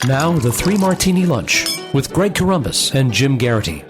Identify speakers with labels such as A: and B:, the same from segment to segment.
A: Now, the Three Martini Lunch with Greg Corombos and Jim Garrity.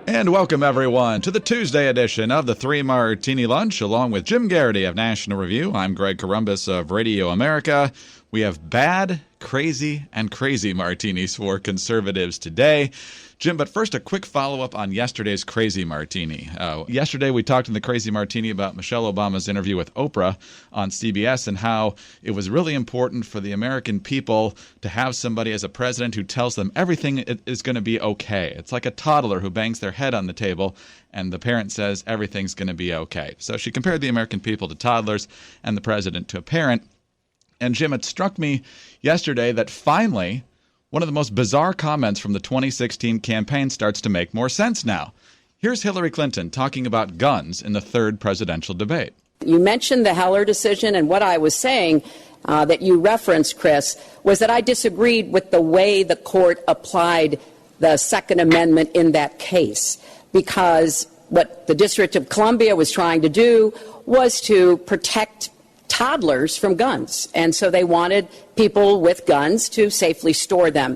B: And welcome, everyone, to the Tuesday edition of the Three Martini Lunch, along with Jim Garrity of National Review. I'm Greg Corombos of Radio America. We have bad, crazy, and crazy martinis for conservatives today. Jim, but first, a quick follow-up on yesterday's Crazy Martini. Yesterday, we talked in the Crazy Martini about Michelle Obama's interview with Oprah on CBS and how it was really important for the American people to have somebody as a president who tells them everything is going to be okay. It's like a toddler who bangs their head on the table and the parent says everything's going to be okay. So she compared the American people to toddlers and the president to a parent. And Jim, it struck me yesterday that finally one of the most bizarre comments from the 2016 campaign starts to make more sense now. Here's Hillary Clinton talking about guns in the third presidential debate.
C: You mentioned the Heller decision, and what I was saying that you referenced, Chris, was that I disagreed with the way the court applied the Second Amendment in that case, because what the District of Columbia was trying to do was to protect toddlers from guns. And so they wanted people with guns to safely store them.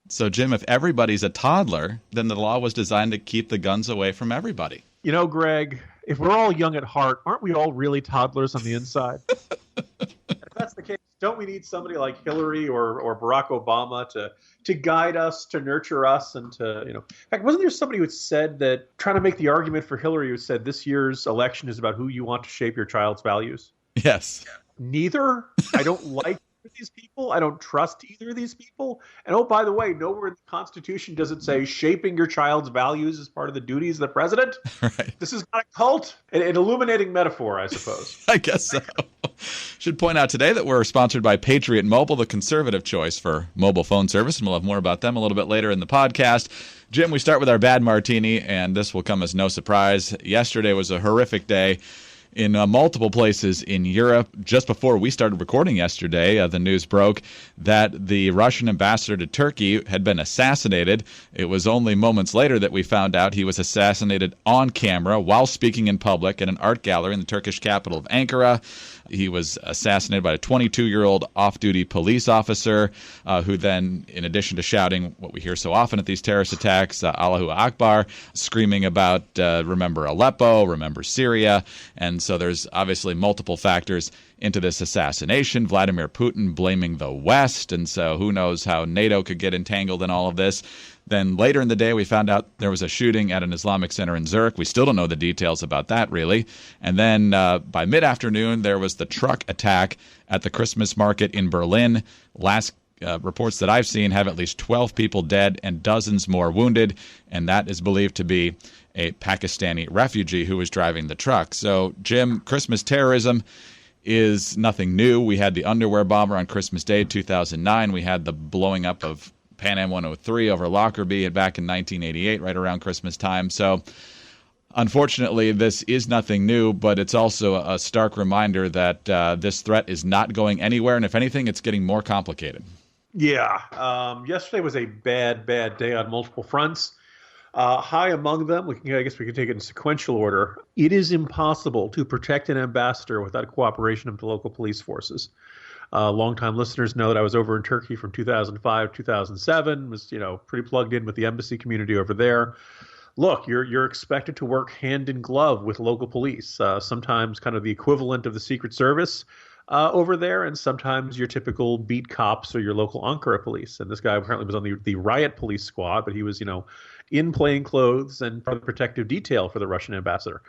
B: So, Jim, if everybody's a toddler, then the law was designed to keep the guns away from everybody.
D: You know, Greg, if we're all young at heart, aren't we all really toddlers on the inside? If that's the case, don't we need somebody like Hillary or Barack Obama to guide us, to nurture us, and to, in fact, wasn't there somebody who had said that, trying to make the argument for Hillary, who said this year's election is about who you want to shape your child's values?
B: Yes.
D: Neither. I don't like these people. I don't trust either of these people. And oh, by the way, nowhere in the Constitution does it say shaping your child's values is part of the duties of the president.
B: Right. This
D: is not a cult. An illuminating metaphor, I suppose.
B: I guess so. Should point out today that we're sponsored by Patriot Mobile, the conservative choice for mobile phone service, and we'll have more about them a little bit later in the podcast. Jim, we start with our bad martini, and this will come as no surprise. Yesterday was a horrific day in multiple places in Europe. Just before we started recording yesterday, the news broke that the Russian ambassador to Turkey had been assassinated. It was only moments later that we found out he was assassinated on camera while speaking in public at an art gallery in the Turkish capital of Ankara. He was assassinated by a 22-year-old off-duty police officer who then, in addition to shouting what we hear so often at these terrorist attacks, Allahu Akbar, screaming about remember Aleppo, remember Syria. And so there's obviously multiple factors into this assassination. Vladimir Putin blaming the West, and so who knows how NATO could get entangled in all of this. Then later in the day, we found out there was a shooting at an Islamic center in Zurich. We still don't know the details about that, really. And then by mid-afternoon, there was the truck attack at the Christmas market in Berlin. Last reports that I've seen have at least 12 people dead and dozens more wounded, and that is believed to be a Pakistani refugee who was driving the truck. So, Jim, Christmas terrorism is nothing new. We had the underwear bomber on Christmas Day 2009. We had the blowing up of Pan Am 103 over Lockerbie back in 1988, right around Christmas time. So, unfortunately, this is nothing new, but it's also a stark reminder that this threat is not going anywhere, and if anything, it's getting more complicated.
D: Yeah. Yesterday was a bad day on multiple fronts. High among them, I guess we can take it in sequential order. It is impossible to protect an ambassador without cooperation of the local police forces. Longtime listeners know that I was over in Turkey from 2005, 2007, was, pretty plugged in with the embassy community over there. Look, you're expected to work hand in glove with local police, sometimes kind of the equivalent of the Secret Service over there, and sometimes your typical beat cops or your local Ankara police. And this guy apparently was on the riot police squad, but he was, in plain clothes and part of the protective detail for the Russian ambassador.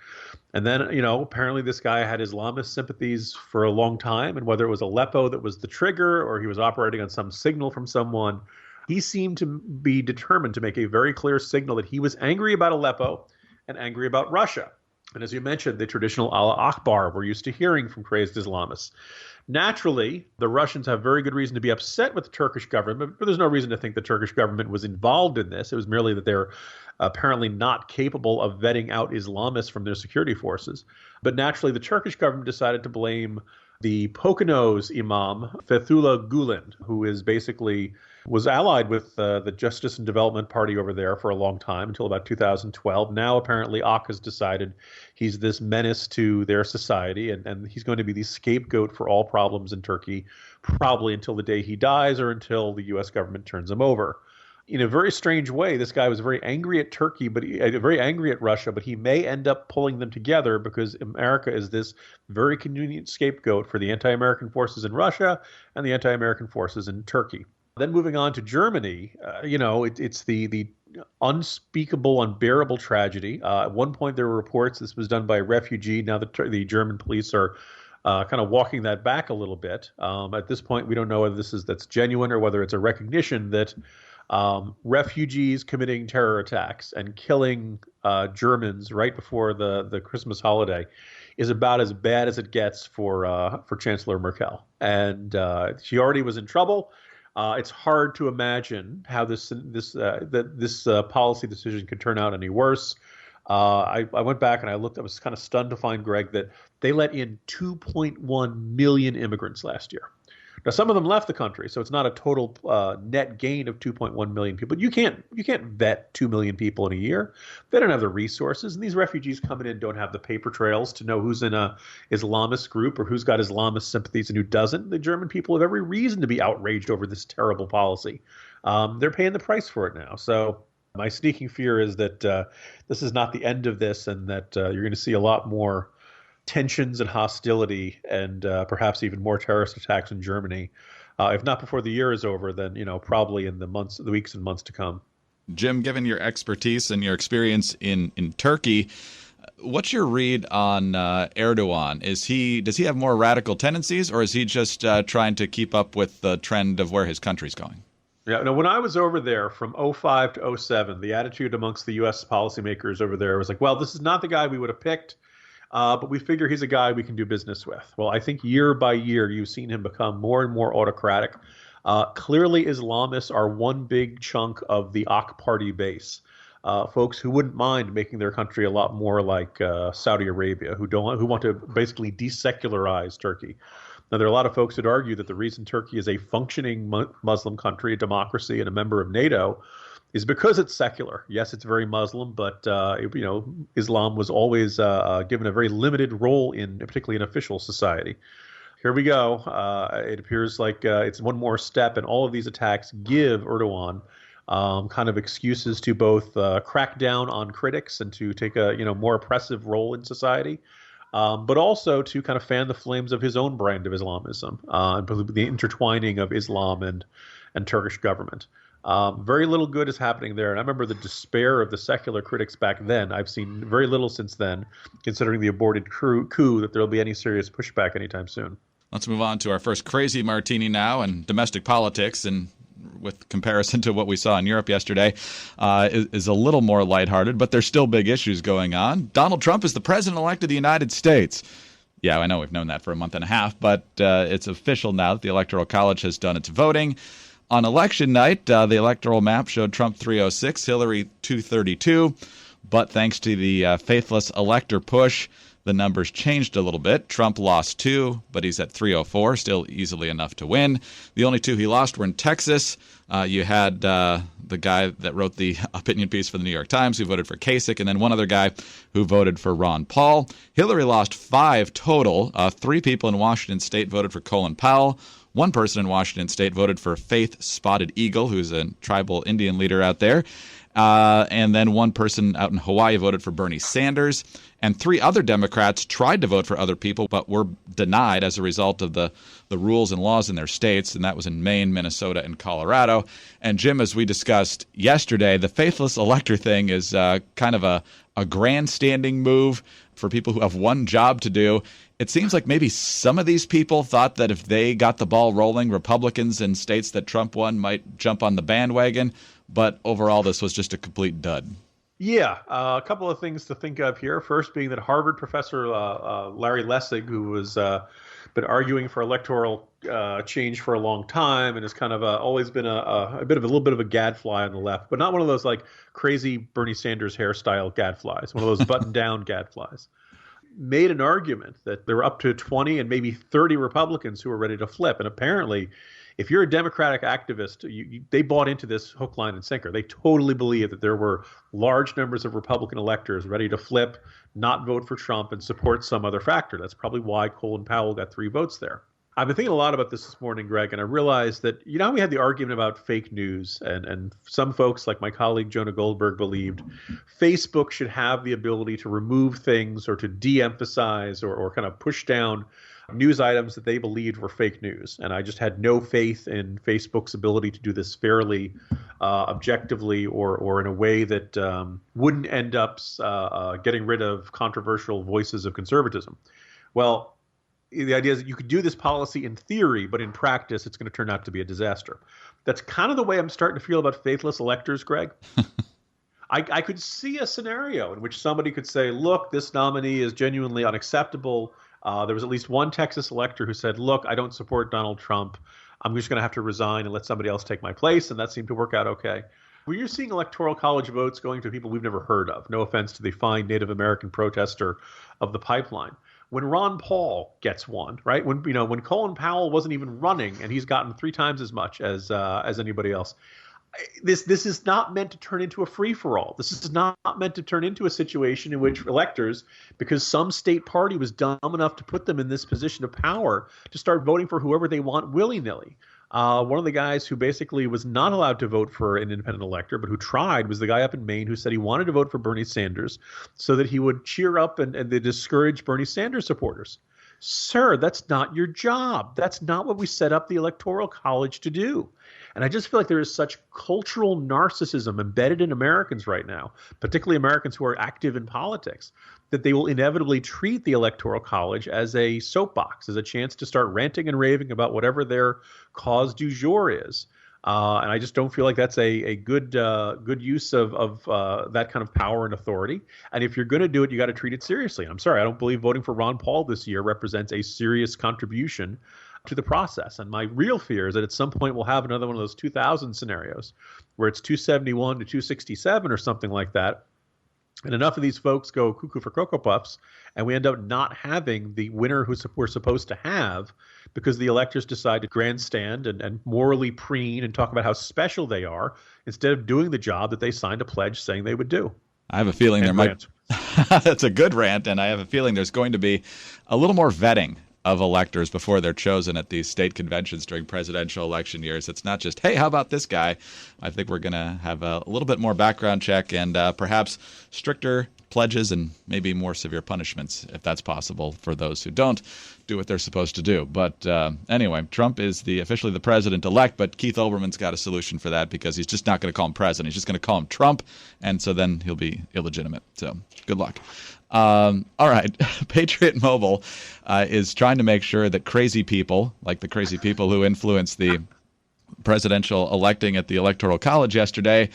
D: And then, apparently this guy had Islamist sympathies for a long time, and whether it was Aleppo that was the trigger or he was operating on some signal from someone, he seemed to be determined to make a very clear signal that he was angry about Aleppo and angry about Russia. And as you mentioned, the traditional Allah Akbar we're used to hearing from crazed Islamists. Naturally, the Russians have very good reason to be upset with the Turkish government, but there's no reason to think the Turkish government was involved in this. It was merely that they're apparently not capable of vetting out Islamists from their security forces. But naturally, the Turkish government decided to blame the Poconos imam, Fethullah Gulen, who is basically was allied with the Justice and Development Party over there for a long time, until about 2012. Now, apparently, AK has decided he's this menace to their society, and he's going to be the scapegoat for all problems in Turkey probably until the day he dies or until the U.S. government turns him over. In a very strange way, this guy was very angry at Turkey, but very angry at Russia, but he may end up pulling them together because America is this very convenient scapegoat for the anti-American forces in Russia and the anti-American forces in Turkey. Then moving on to Germany, it's the unspeakable, unbearable tragedy. At one point, there were reports this was done by a refugee. Now the German police are kind of walking that back a little bit. At this point, we don't know whether that's genuine or whether it's a recognition that refugees committing terror attacks and killing Germans right before the Christmas holiday is about as bad as it gets for Chancellor Merkel. And she already was in trouble. It's hard to imagine how this policy decision could turn out any worse. I went back and I looked. I was kind of stunned to find, Greg, that they let in 2.1 million immigrants last year. Now, some of them left the country, so it's not a total net gain of 2.1 million people. You can't vet 2 million people in a year. They don't have the resources, and these refugees coming in don't have the paper trails to know who's in a Islamist group or who's got Islamist sympathies and who doesn't. The German people have every reason to be outraged over this terrible policy. They're paying the price for it now. So my sneaking fear is that this is not the end of this, and that you're going to see a lot more tensions and hostility and perhaps even more terrorist attacks in Germany. If not before the year is over, then, probably in the weeks and months to come.
B: Jim, given your expertise and your experience in Turkey, what's your read on Erdogan? Does he have more radical tendencies, or is he just trying to keep up with the trend of where his country's going?
D: Yeah, no, when I was over there from 2005 to 2007, the attitude amongst the U.S. policymakers over there was like, well, this is not the guy we would have picked. But we figure he's a guy we can do business with. Well, I think year by year, you've seen him become more and more autocratic. Clearly, Islamists are one big chunk of the AK Party base. Folks who wouldn't mind making their country a lot more like Saudi Arabia, who want to basically desecularize Turkey. Now, there are a lot of folks that argue that the reason Turkey is a functioning Muslim country, a democracy, and a member of NATO is because it's secular. Yes, it's very Muslim, but Islam was always given a very limited role particularly in official society. Here we go. It appears like it's one more step, and all of these attacks give Erdogan kind of excuses to both crack down on critics and to take a more oppressive role in society, but also to kind of fan the flames of his own brand of Islamism, the intertwining of Islam and Turkish government. Very little good is happening there. And I remember the despair of the secular critics back then. I've seen very little since then, considering the aborted coup, that there will be any serious pushback anytime soon.
B: Let's move on to our first crazy martini now, and domestic politics, and with comparison to what we saw in Europe yesterday, is a little more lighthearted, but there's still big issues going on. Donald Trump is the president-elect of the United States. Yeah, I know we've known that for a month and a half, but it's official now that the Electoral College has done its voting. On election night, the electoral map showed Trump 306, Hillary 232. But thanks to the faithless elector push, the numbers changed a little bit. Trump lost 2, but he's at 304, still easily enough to win. The only 2 he lost were in Texas. You had the guy that wrote the opinion piece for the New York Times who voted for Kasich, and then one other guy who voted for Ron Paul. Hillary lost 5 total. 3 people in Washington State voted for Colin Powell. One person in Washington State voted for Faith Spotted Eagle, who's a tribal Indian leader out there. And then one person out in Hawaii voted for Bernie Sanders. And 3 other Democrats tried to vote for other people, but were denied as a result of the rules and laws in their states. And that was in Maine, Minnesota, and Colorado. And Jim, as we discussed yesterday, the faithless elector thing is kind of a grandstanding move for people who have one job to do. It seems like maybe some of these people thought that if they got the ball rolling, Republicans in states that Trump won might jump on the bandwagon. But overall, this was just a complete dud.
D: Yeah, a couple of things to think of here. First being that Harvard professor Larry Lessig, who has been arguing for electoral change for a long time and has kind of always been a little bit of a gadfly on the left, but not one of those like crazy Bernie Sanders hairstyle gadflies, one of those button-down gadflies, made an argument that there were up to 20 and maybe 30 Republicans who were ready to flip. And apparently, if you're a Democratic activist, they bought into this hook, line, and sinker. They totally believe that there were large numbers of Republican electors ready to flip, not vote for Trump, and support some other factor. That's probably why Colin Powell got 3 votes there. I've been thinking a lot about this morning, Greg, and I realized that, we had the argument about fake news, and some folks, like my colleague Jonah Goldberg, believed Facebook should have the ability to remove things or to de-emphasize or kind of push down news items that they believed were fake news. And I just had no faith in Facebook's ability to do this fairly, objectively, or in a way that wouldn't end up getting rid of controversial voices of conservatism. Well, the idea is that you could do this policy in theory, but in practice, it's going to turn out to be a disaster. That's kind of the way I'm starting to feel about faithless electors, Greg. I could see a scenario in which somebody could say, look, this nominee is genuinely unacceptable. There was at least one Texas elector who said, look, I don't support Donald Trump. I'm just going to have to resign and let somebody else take my place. And that seemed to work out okay. When you're seeing electoral college votes going to people we've never heard of, no offense to the fine Native American protester of the pipeline. When Ron Paul gets one, right? When Colin Powell wasn't even running and he's gotten 3 times as much as anybody else. This is not meant to turn into a free-for-all. This is not meant to turn into a situation in which electors, because some state party was dumb enough to put them in this position of power, to start voting for whoever they want willy-nilly. One of the guys who basically was not allowed to vote for an independent elector, but who tried, was the guy up in Maine who said he wanted to vote for Bernie Sanders so that he would cheer up and discourage Bernie Sanders supporters. Sir, that's not your job. That's not what we set up the Electoral College to do. And I just feel like there is such cultural narcissism embedded in Americans right now, particularly Americans who are active in politics, that they will inevitably treat the Electoral College as a soapbox, as a chance to start ranting and raving about whatever their cause du jour is. And I just don't feel like that's a good use of that kind of power and authority. And if you're going to do it, you got to treat it seriously. I'm sorry, I don't believe voting for Ron Paul this year represents a serious contribution to the process. And my real fear is that at some point we'll have another one of those 2000 scenarios where it's 271 to 267 or something like that. And enough of these folks go cuckoo for Cocoa Puffs, and we end up not having the winner who we're supposed to have because the electors decide to grandstand and morally preen and talk about how special they are instead of doing the job that they signed a pledge saying they would do.
B: I have a feeling there might that's a good rant, and I have a feeling there's going to be a little more vetting of electors before they're chosen at these state conventions during presidential election years. It's not just, hey, how about this guy? I think we're going to have a little bit more background check and perhaps stricter pledges and maybe more severe punishments, if that's possible, for those who don't do what they're supposed to do. But anyway, Trump is officially the president-elect, but Keith Olbermann's got a solution for that because he's just not going to call him president. He's just going to call him Trump, and so then he'll be illegitimate. So good luck. All right. Patriot Mobile is trying to make sure that crazy people, like the crazy people who influenced the presidential electing at the Electoral College yesterday,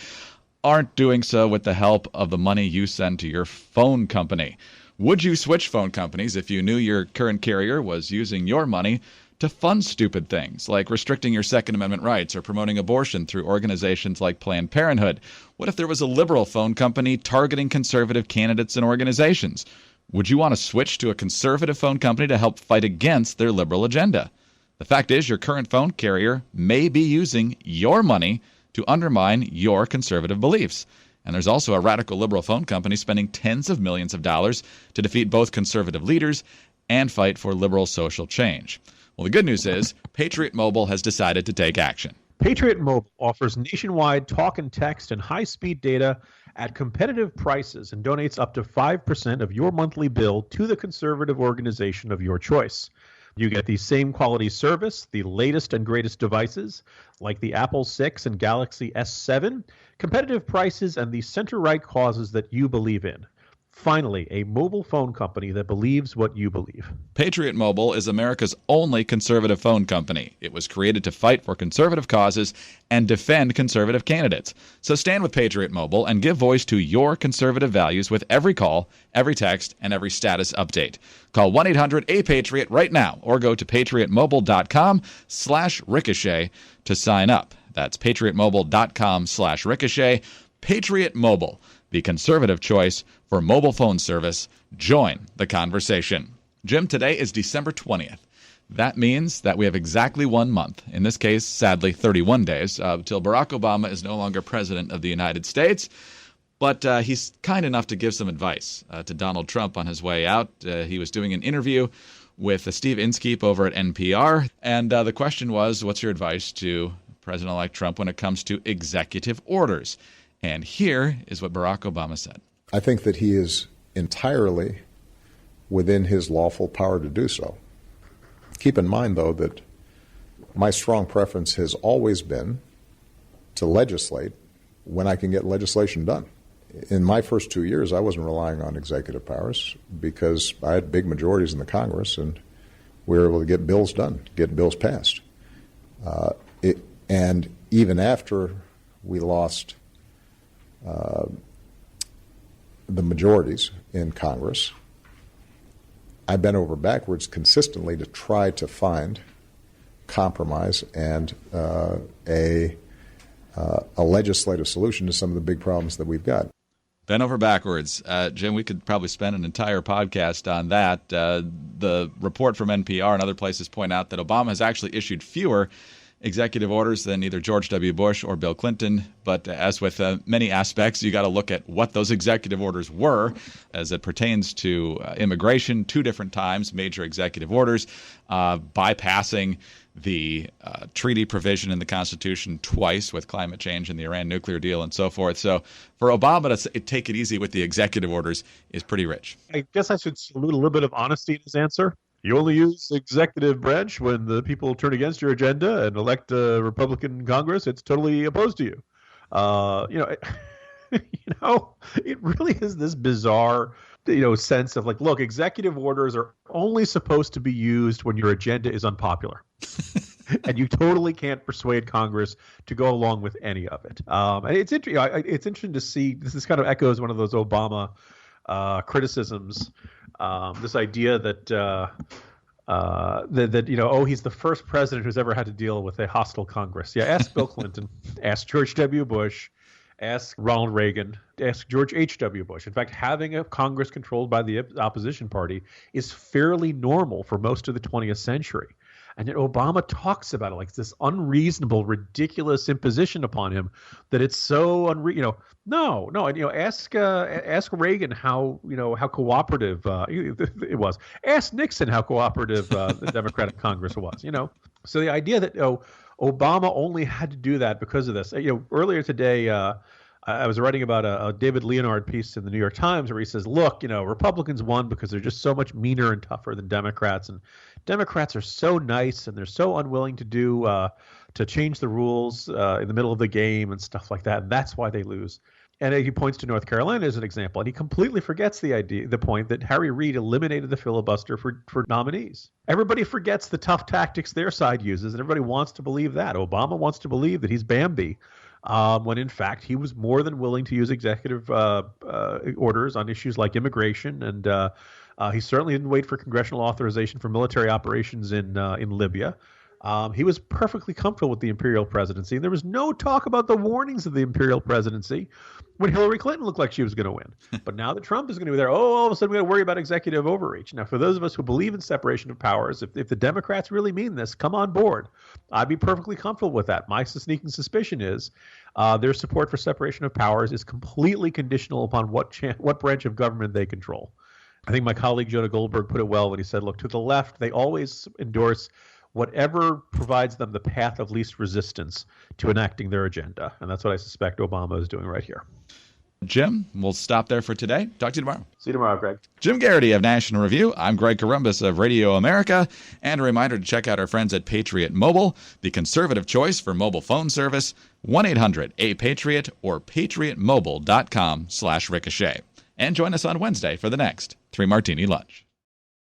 B: aren't doing so with the help of the money you send to your phone company. Would you switch phone companies if you knew your current carrier was using your money to fund stupid things like restricting your Second Amendment rights or promoting abortion through organizations like Planned Parenthood? What if there was a liberal phone company targeting conservative candidates and organizations? Would you want to switch to a conservative phone company to help fight against their liberal agenda? The fact is, your current phone carrier may be using your money to undermine your conservative beliefs. And there's also a radical liberal phone company spending tens of millions of dollars to defeat both conservative leaders and fight for liberal social change. Well, the good news is Patriot Mobile has decided to take action.
D: Patriot Mobile offers nationwide talk and text and high-speed data at competitive prices and donates up to 5% of your monthly bill to the conservative organization of your choice. You get the same quality service, the latest and greatest devices, like the Apple 6 and Galaxy S7, competitive prices, and the center-right causes that you believe in. Finally, a mobile phone company that believes what you believe.
B: Patriot Mobile is America's only conservative phone company. It was created to fight for conservative causes and defend conservative candidates. So stand with Patriot Mobile and give voice to your conservative values with every call, every text, and every status update. Call 1-800-A-PATRIOT right now or go to patriotmobile.com/ricochet to sign up. That's patriotmobile.com/ricochet. Patriot Mobile, the conservative choice for mobile phone service. Join the conversation. Jim, today is December 20th. That means that we have exactly 1 month, in this case, sadly, 31 days, till Barack Obama is no longer president of the United States. But he's kind enough to give some advice to Donald Trump on his way out. He was doing an interview with Steve Inskeep over at NPR. And the question was, what's your advice to President-elect Trump when it comes to executive orders? And here is what Barack Obama said.
E: I think that he is entirely within his lawful power to do so. Keep in mind, though, that my strong preference has always been to legislate when I can get legislation done. In my first 2 years, I wasn't relying on executive powers because I had big majorities in the Congress, and we were able to get bills done, get bills passed. And even after we lost the majorities in Congress, I bent over backwards consistently to try to find compromise and a legislative solution to some of the big problems that we've got.
B: Bent over backwards. Jim, we could probably spend an entire podcast on that. The report from NPR and other places point out that Obama has actually issued fewer executive orders than either George W. Bush or Bill Clinton. But as with many aspects, you got to look at what those executive orders were as it pertains to immigration. 2 different times, major executive orders, bypassing the treaty provision in the Constitution twice with climate change and the Iran nuclear deal and so forth. So for Obama to take it easy with the executive orders is pretty rich.
D: I guess I should salute a little bit of honesty in his answer. You only use the executive branch when the people turn against your agenda and elect a Republican Congress. It's totally opposed to you. It really is this bizarre, sense of like, look, executive orders are only supposed to be used when your agenda is unpopular. And you totally can't persuade Congress to go along with any of it. And it's interesting to see. This kind of echoes one of those Obama criticisms. This idea that he's the first president who's ever had to deal with a hostile Congress. Yeah, ask Bill Clinton, ask George W. Bush, ask Ronald Reagan, ask George H.W. Bush. In fact, having a Congress controlled by the opposition party is fairly normal for most of the 20th century. And yet Obama talks about it like this unreasonable, ridiculous imposition upon him that it's so ask Reagan how cooperative it was. Ask Nixon how cooperative the Democratic Congress was. So the idea that Obama only had to do that because of this. Earlier today, I was writing about a David Leonard piece in the New York Times where he says, look, Republicans won because they're just so much meaner and tougher than Democrats. And Democrats are so nice and they're so unwilling to change the rules in the middle of the game and stuff like that. And that's why they lose. And he points to North Carolina as an example. And he completely forgets the point that Harry Reid eliminated the filibuster for nominees. Everybody forgets the tough tactics their side uses, and everybody wants to believe that. Obama wants to believe that he's Bambi. When in fact he was more than willing to use executive orders on issues like immigration, and he certainly didn't wait for congressional authorization for military operations in Libya. He was perfectly comfortable with the imperial presidency. There was no talk about the warnings of the imperial presidency when Hillary Clinton looked like she was going to win. But now that Trump is going to be there, all of a sudden we got to worry about executive overreach. Now, for those of us who believe in separation of powers, if the Democrats really mean this, come on board. I'd be perfectly comfortable with that. My sneaking suspicion is their support for separation of powers is completely conditional upon what branch of government they control. I think my colleague Jonah Goldberg put it well when he said, look, to the left, they always endorse whatever provides them the path of least resistance to enacting their agenda. And that's what I suspect Obama is doing right here.
B: Jim, we'll stop there for today. Talk to you tomorrow.
D: See you tomorrow, Greg.
B: Jim Garrity of National Review. I'm Greg Corombos of Radio America. And a reminder to check out our friends at Patriot Mobile, the conservative choice for mobile phone service, 1-800-A-PATRIOT or patriotmobile.com/ricochet. And join us on Wednesday for the next 3 Martini Lunch.